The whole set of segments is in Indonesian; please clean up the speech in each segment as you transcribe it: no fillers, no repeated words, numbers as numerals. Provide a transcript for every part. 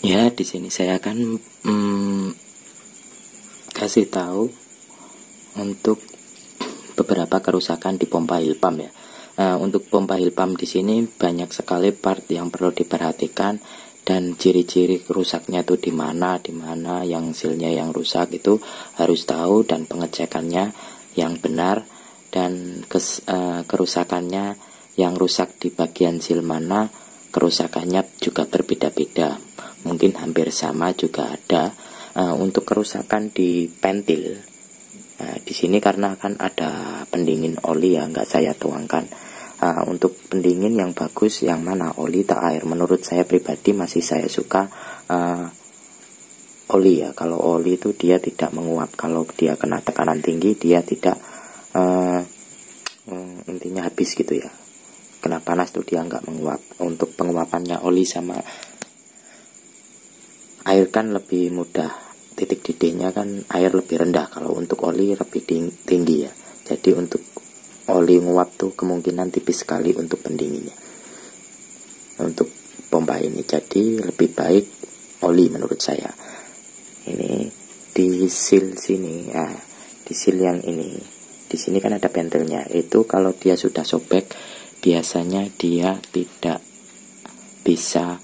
Ya, di sini saya akan kasih tahu untuk beberapa kerusakan di pompa heat pump ya. Untuk pompa heat pump di sini banyak sekali part yang perlu diperhatikan dan ciri-ciri rusaknya itu di mana yang sealnya yang rusak itu harus tahu, dan pengecekannya yang benar, dan kerusakannya yang rusak di bagian seal mana kerusakannya juga berbeda-beda, mungkin hampir sama juga ada. Untuk kerusakan di pentil, di sini karena akan ada pendingin oli ya, nggak saya tuangkan. Untuk pendingin yang bagus yang mana, oli atau air? Menurut saya pribadi masih saya suka oli ya. Kalau oli itu dia tidak menguap, kalau dia kena tekanan tinggi dia tidak intinya habis gitu ya. Kena panas tuh dia nggak menguap. Untuk penguapannya oli sama air kan lebih mudah, titik didihnya kan air lebih rendah, kalau untuk oli lebih tinggi ya. Jadi untuk oli nguap tuh kemungkinan tipis sekali untuk pendinginnya untuk pompa ini. Jadi lebih baik oli menurut saya. Ini di seal sini, di seal yang ini, di sini kan ada pentilnya. Itu kalau dia sudah sobek biasanya dia tidak bisa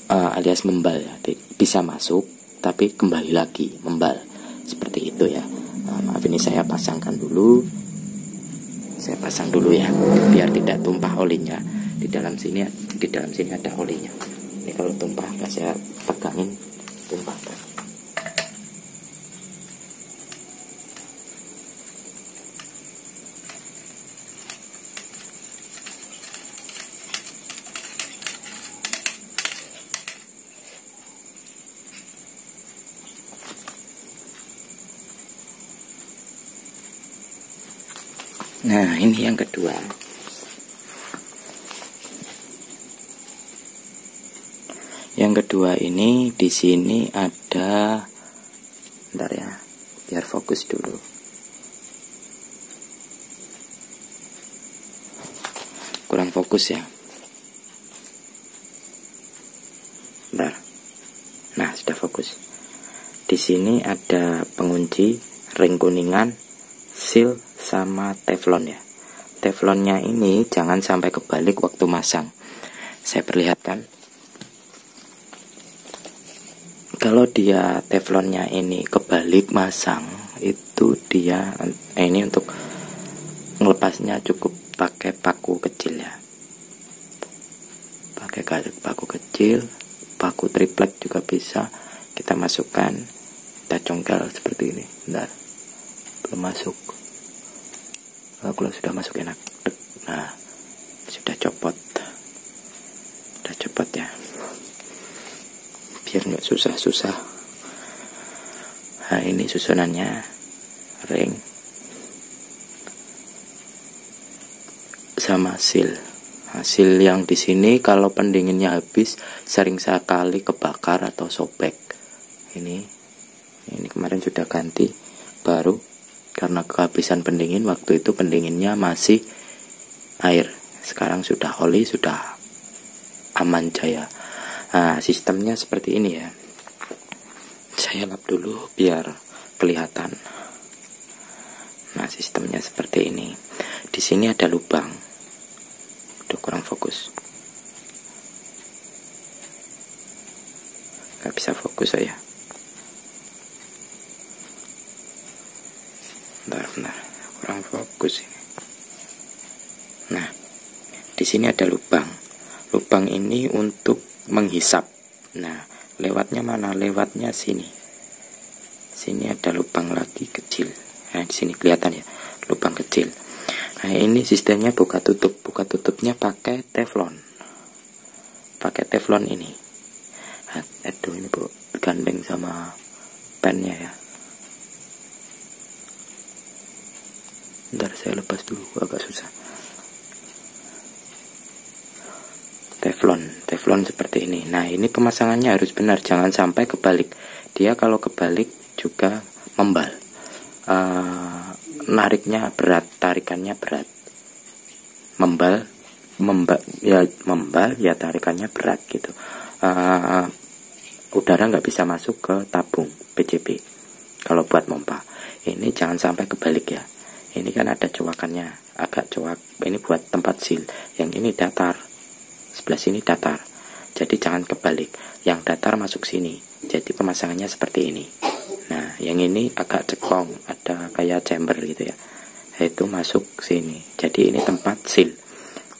alias membal ya, bisa masuk tapi kembali lagi membal seperti itu ya. Maaf, ini saya pasangkan dulu, saya pasang dulu ya biar tidak tumpah olinya. Di dalam sini ada olinya. Ini kalau tumpah nggak saya pegangin, tumpah. Nah, ini yang kedua. Yang kedua ini di sini ada, bentar ya, biar fokus dulu. Kurang fokus ya. Bentar. Nah, sudah fokus. Di sini ada pengunci, ring kuningan, seal sama teflon ya. Teflonnya ini jangan sampai kebalik waktu masang. Saya perlihatkan. Kalau dia teflonnya ini kebalik masang, itu dia ini untuk melepasnya cukup pakai paku kecil ya. Pakai paku kecil, paku triplek juga bisa. Kita masukkan, kita congkel seperti ini. Bentar. Belum masuk. Kalau sudah masuk enak. Nah, sudah copot ya, biar nggak susah-susah. Nah, ini susunannya, ring sama seal. Seal yang di sini kalau pendinginnya habis sering sekali kebakar atau sobek. Ini kemarin sudah ganti baru. Karena kehabisan pendingin, waktu itu pendinginnya masih air, sekarang sudah oli, sudah aman jaya. Nah, sistemnya seperti ini ya. Saya lap dulu biar kelihatan. Nah, sistemnya seperti ini. Di sini ada lubang. Udah kurang fokus. Gak bisa fokus saya. Bentar, kurang fokus ini. Nah, di sini ada lubang. Lubang ini untuk menghisap. Nah, lewatnya mana? Lewatnya sini. Sini ada lubang lagi kecil. Nah, di sini kelihatan ya, lubang kecil. Nah, ini sistemnya buka tutup. Buka tutupnya pakai teflon. Pakai teflon ini. Aduh, ini Bu, gandeng sama pennya ya. Bentar, saya lepas dulu, agak susah. Teflon seperti ini. Nah, ini pemasangannya harus benar, jangan sampai kebalik. Dia kalau kebalik juga membal. Nariknya berat, tarikannya berat. Membal ya tarikannya berat gitu. udara nggak bisa masuk ke tabung PCB kalau buat pompa. Ini jangan sampai kebalik ya. Ini kan ada coakannya, agak coak. Ini buat tempat seal. Yang ini datar, sebelah sini datar. Jadi jangan kebalik. Yang datar masuk sini. Jadi pemasangannya seperti ini. Nah, yang ini agak cekong, ada kayak chamber gitu ya. Itu masuk sini. Jadi ini tempat seal.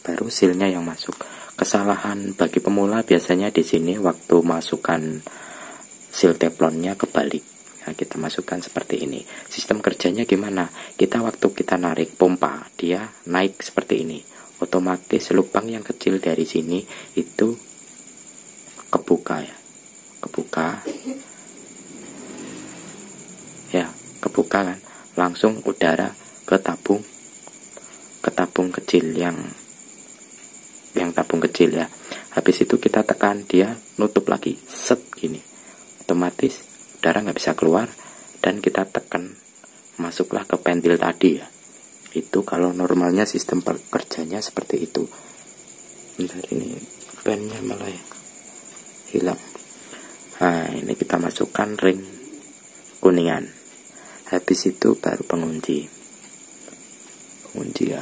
Baru sealnya yang masuk. Kesalahan bagi pemula biasanya di sini waktu masukkan seal teflonnya kebalik. Nah, kita masukkan seperti ini. Sistem kerjanya gimana? Waktu kita narik pompa, dia naik seperti ini. Otomatis lubang yang kecil dari sini itu kebuka ya. Kebuka kan. Langsung udara ke tabung kecil yang tabung kecil ya. Habis itu kita tekan, dia nutup lagi. Set gini. Otomatis udara nggak bisa keluar, dan kita tekan masuklah ke pentil tadi ya. Itu kalau normalnya sistem kerjanya seperti itu. Bentar, ini pennya malah hilang. Nah, ini kita masukkan ring kuningan. Habis itu baru pengunci ya.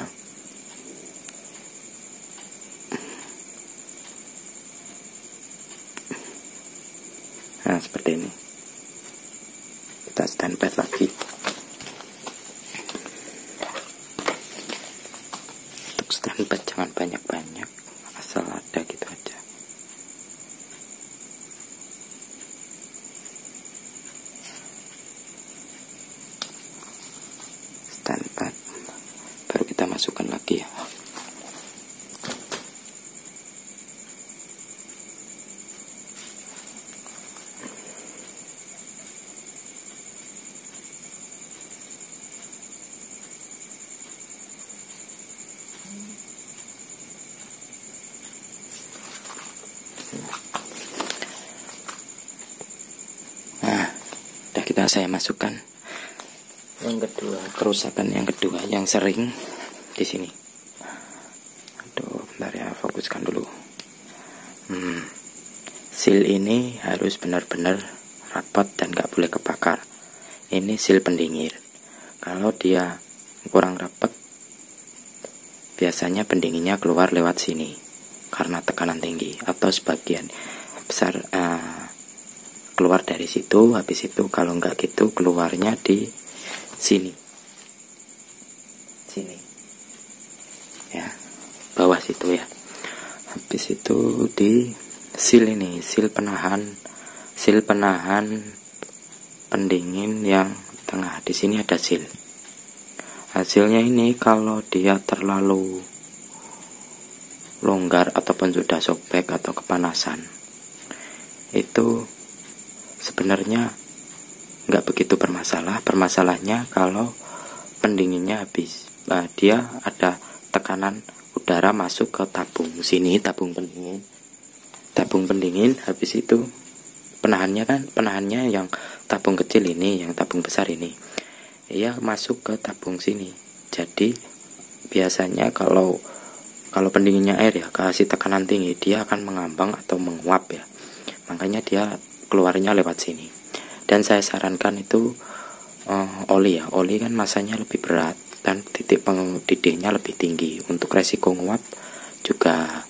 Nah, seperti ini. Kita standby lagi. Untuk standby jangan banyak-banyak, asal ada gitu aja. Standby, baru kita masukkan lagi ya. Saya masukkan yang kedua, kerusakan yang kedua yang sering di sini. Aduh, bentar ya, fokuskan dulu. Seal ini harus benar-benar rapat dan gak boleh kebakar. Ini seal pendingin. Kalau dia kurang rapat, biasanya pendinginnya keluar lewat sini karena tekanan tinggi, atau sebagian besar keluar dari situ. Habis itu kalau nggak gitu keluarnya di sini ya, bawah situ ya. Habis itu di seal ini, seal penahan pendingin yang tengah. Di sini ada seal. Hasilnya ini kalau dia terlalu longgar ataupun sudah sobek atau kepanasan, itu sebenarnya nggak begitu bermasalah. Permasalahnya kalau pendinginnya habis. Dia ada tekanan udara masuk ke tabung sini, tabung pendingin. Habis itu penahannya yang tabung kecil ini, yang tabung besar ini, ya masuk ke tabung sini. Jadi biasanya kalau pendinginnya air ya, kasih tekanan tinggi, dia akan mengambang atau menguap ya. Makanya dia keluarnya lewat sini. Dan saya sarankan itu oli ya. Oli kan masanya lebih berat dan titik pengdidihnya lebih tinggi. Untuk resiko nguap juga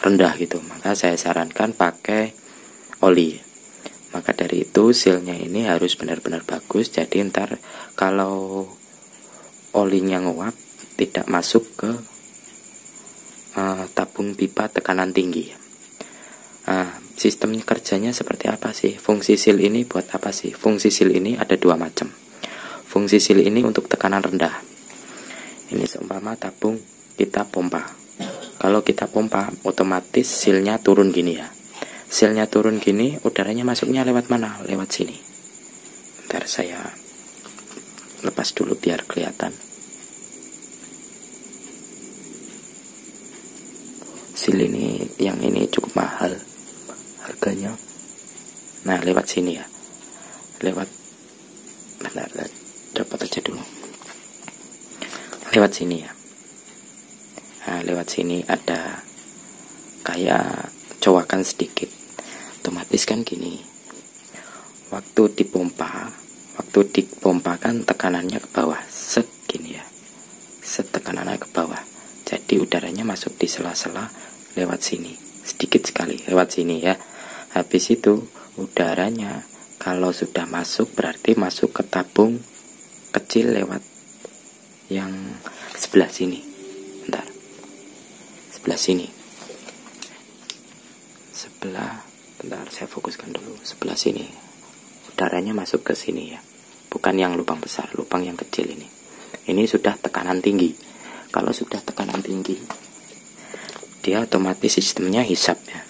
rendah gitu. Maka saya sarankan pakai oli. Maka dari itu sealnya ini harus benar-benar bagus. Jadi ntar kalau olinya nguap tidak masuk ke tabung pipa tekanan tinggi. Sistem kerjanya seperti apa sih? Fungsi seal ini buat apa sih? Fungsi seal ini ada dua macam. Fungsi seal ini untuk tekanan rendah. Ini seumpama tabung kita pompa. Kalau kita pompa, otomatis sealnya turun gini ya. Sealnya turun gini, udaranya masuknya lewat mana? Lewat sini. Bentar saya lepas dulu biar kelihatan. Seal ini, yang ini cukup mahal harganya. Nah, lewat sini ya. Bentar, dapat aja dulu. Lewat sini ya. Nah, lewat sini ada kayak coakan sedikit. otomatis kan gini, waktu dipompa kan tekanannya ke bawah, set gini ya, set tekanannya ke bawah, jadi udaranya masuk di sela-sela lewat sini, sedikit sekali lewat sini ya. Habis itu udaranya kalau sudah masuk berarti masuk ke tabung kecil lewat yang sebelah sini. Bentar, sebelah sini, bentar saya fokuskan dulu. Sebelah sini udaranya masuk ke sini ya, bukan yang lubang besar, lubang yang kecil ini. Ini sudah tekanan tinggi. Kalau sudah tekanan tinggi, dia otomatis sistemnya hisap ya.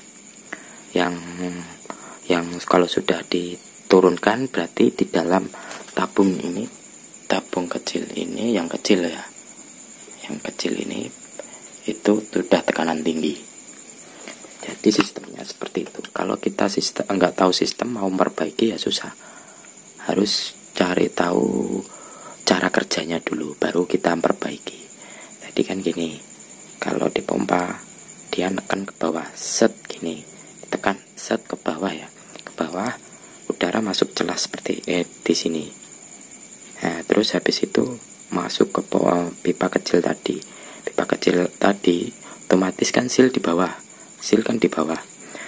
Yang kalau sudah diturunkan berarti di dalam tabung ini, tabung kecil ini, yang kecil ya, yang kecil ini itu sudah tekanan tinggi. Jadi sistemnya seperti itu. Kalau kita nggak tahu sistem, mau memperbaiki ya susah. Harus cari tahu cara kerjanya dulu, baru kita memperbaiki. Jadi kan gini, kalau dipompa dia neken ke bawah, set gini, tekan set ke bawah ya, ke bawah udara masuk celah seperti di sini. Nah, terus habis itu masuk ke pipa kecil tadi. Pipa kecil tadi otomatis kan seal di bawah. Seal kan di bawah.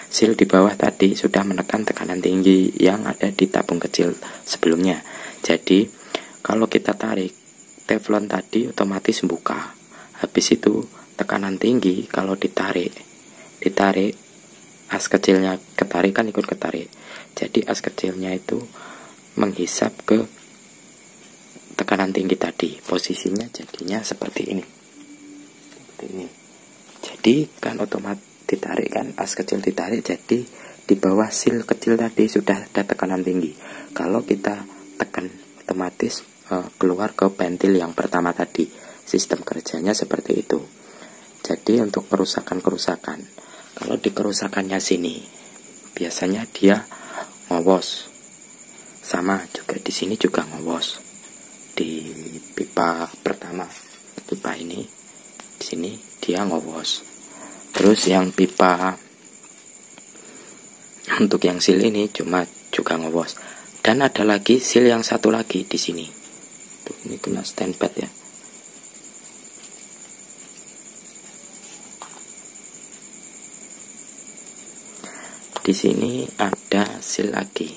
Seal di bawah tadi sudah menekan tekanan tinggi yang ada di tabung kecil sebelumnya. Jadi kalau kita tarik teflon tadi otomatis membuka. Habis itu tekanan tinggi kalau ditarik as kecilnya ketarik kan ikut ketarik. Jadi as kecilnya itu menghisap ke tekanan tinggi tadi. Posisinya jadinya seperti ini. Seperti ini. Jadi kan otomatis ditarik kan, as kecil ditarik, jadi di bawah seal kecil tadi sudah ada tekanan tinggi. Kalau kita tekan otomatis keluar ke ventil yang pertama tadi. Sistem kerjanya seperti itu. Jadi untuk kerusakan-kerusakan, kalau di kerusakannya sini biasanya dia ngowos. Sama juga di sini juga ngowos. Di pipa pertama, pipa ini di sini dia ngowos. Terus yang pipa untuk yang seal ini cuma juga ngowos. Dan ada lagi seal yang satu lagi di sini. Tuh, ini kena standpad ya. Di sini ada seal lagi.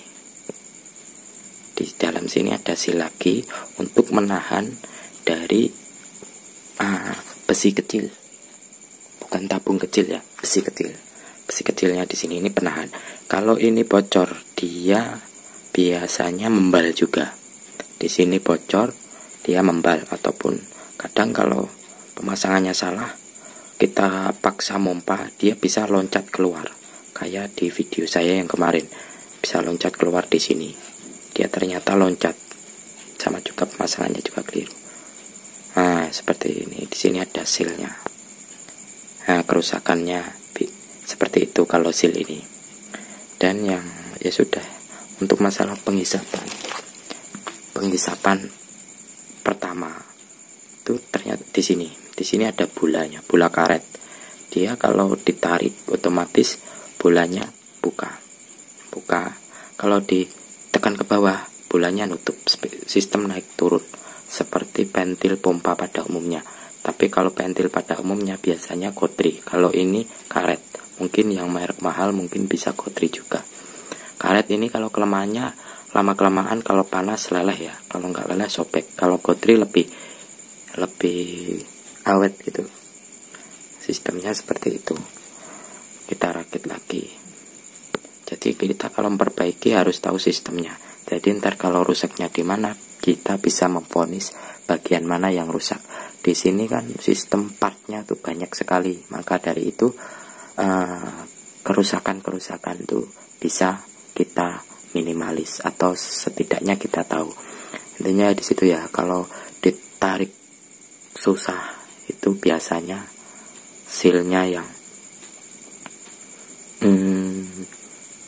Di dalam sini ada seal lagi untuk menahan dari besi kecil. Bukan tabung kecil ya, besi kecil. Besi kecilnya di sini ini penahan. Kalau ini bocor, dia biasanya membal juga. Di sini bocor, dia membal, ataupun kadang kalau pemasangannya salah, kita paksa mompa, dia bisa loncat keluar. Kayak di video saya yang kemarin, bisa loncat keluar di sini. Dia ternyata loncat. Sama juga pemasangannya juga keliru. Nah, seperti ini. Di sini ada sealnya. Nah, kerusakannya seperti itu kalau seal ini. Dan yang ya sudah, untuk masalah penghisapan pertama itu ternyata di sini ada bulanya, bula karet. Dia kalau ditarik otomatis bulanya buka. Kalau ditekan ke bawah bulanya nutup. Sistem naik turun seperti ventil pompa pada umumnya. Tapi kalau ventil pada umumnya biasanya Kotri. Kalau ini karet. Mungkin yang merek mahal mungkin bisa Kotri juga. Karet ini kalau kelemahannya lama-kelamaan kalau panas leleh ya. Kalau nggak leleh sobek. Kalau Kotri lebih awet gitu. Sistemnya seperti itu. Kita rakit lagi. Jadi kita kalau memperbaiki harus tahu sistemnya. Jadi ntar kalau rusaknya di mana, kita bisa memvonis bagian mana yang rusak. Di sini kan sistem partnya tuh banyak sekali, maka dari itu kerusakan tuh bisa kita minimalis atau setidaknya kita tahu. Intinya di situ ya, kalau ditarik susah itu biasanya sealnya yang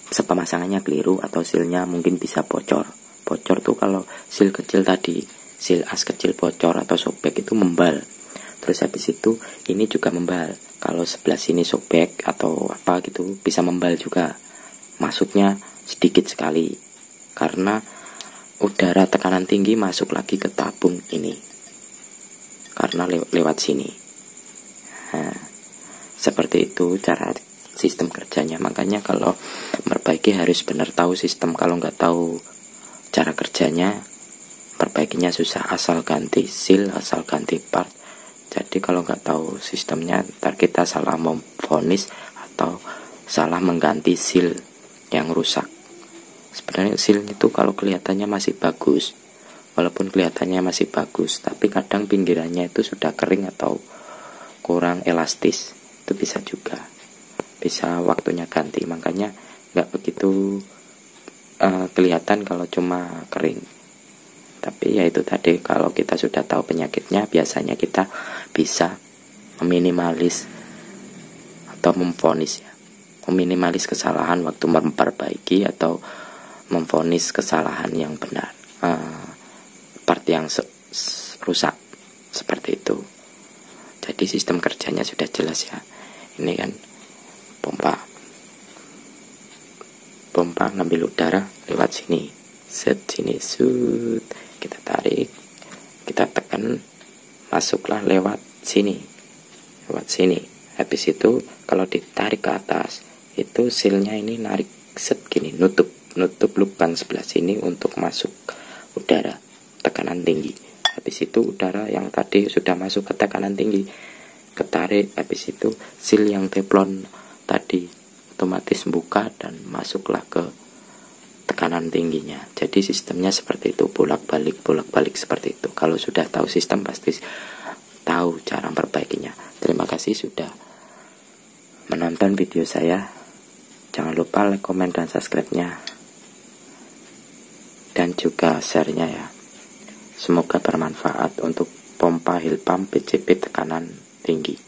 sepemasangannya keliru atau sealnya mungkin bisa bocor. Bocor tuh kalau seal kecil tadi, seal as kecil bocor atau sobek itu membal. Terus habis itu ini juga membal. Kalau sebelah sini sobek atau apa gitu bisa membal juga. masuknya sedikit sekali, karena udara tekanan tinggi masuk lagi ke tabung ini karena lewat sini. Nah, seperti itu cara sistem kerjanya. Makanya kalau memperbaiki harus benar tahu sistem. Kalau nggak tahu cara kerjanya, perbaikinya susah. Asal ganti seal, asal ganti part. Jadi kalau nggak tahu sistemnya, ntar kita salah memvonis atau salah mengganti seal yang rusak. Sebenarnya seal itu kalau kelihatannya masih bagus, walaupun kelihatannya masih bagus, tapi kadang pinggirannya itu sudah kering atau kurang elastis. Itu bisa juga, bisa waktunya ganti. Makanya nggak begitu kelihatan kalau cuma kering. Tapi ya itu tadi, kalau kita sudah tahu penyakitnya, biasanya kita bisa meminimalis atau memvonis ya, meminimalis kesalahan waktu memperbaiki atau memvonis kesalahan yang benar, part yang rusak, seperti itu. Jadi sistem kerjanya sudah jelas ya. Ini kan pompa ngambil udara lewat sini, sini, kita tarik, kita tekan, masuklah lewat sini. Habis itu kalau ditarik ke atas, itu sealnya ini narik gini, nutup lubang sebelah sini untuk masuk udara tekanan tinggi. Habis itu udara yang tadi sudah masuk ke tekanan tinggi ketarik. Habis itu seal yang teflon tadi otomatis buka dan masuklah ke tekanan tingginya. Jadi sistemnya seperti itu, bolak-balik seperti itu. Kalau sudah tahu sistem pasti tahu cara memperbaikinya. Terima kasih sudah menonton video saya. Jangan lupa like, komen, dan subscribe-nya, dan juga share-nya ya. Semoga bermanfaat untuk pompa heat pump PCP tekanan tinggi.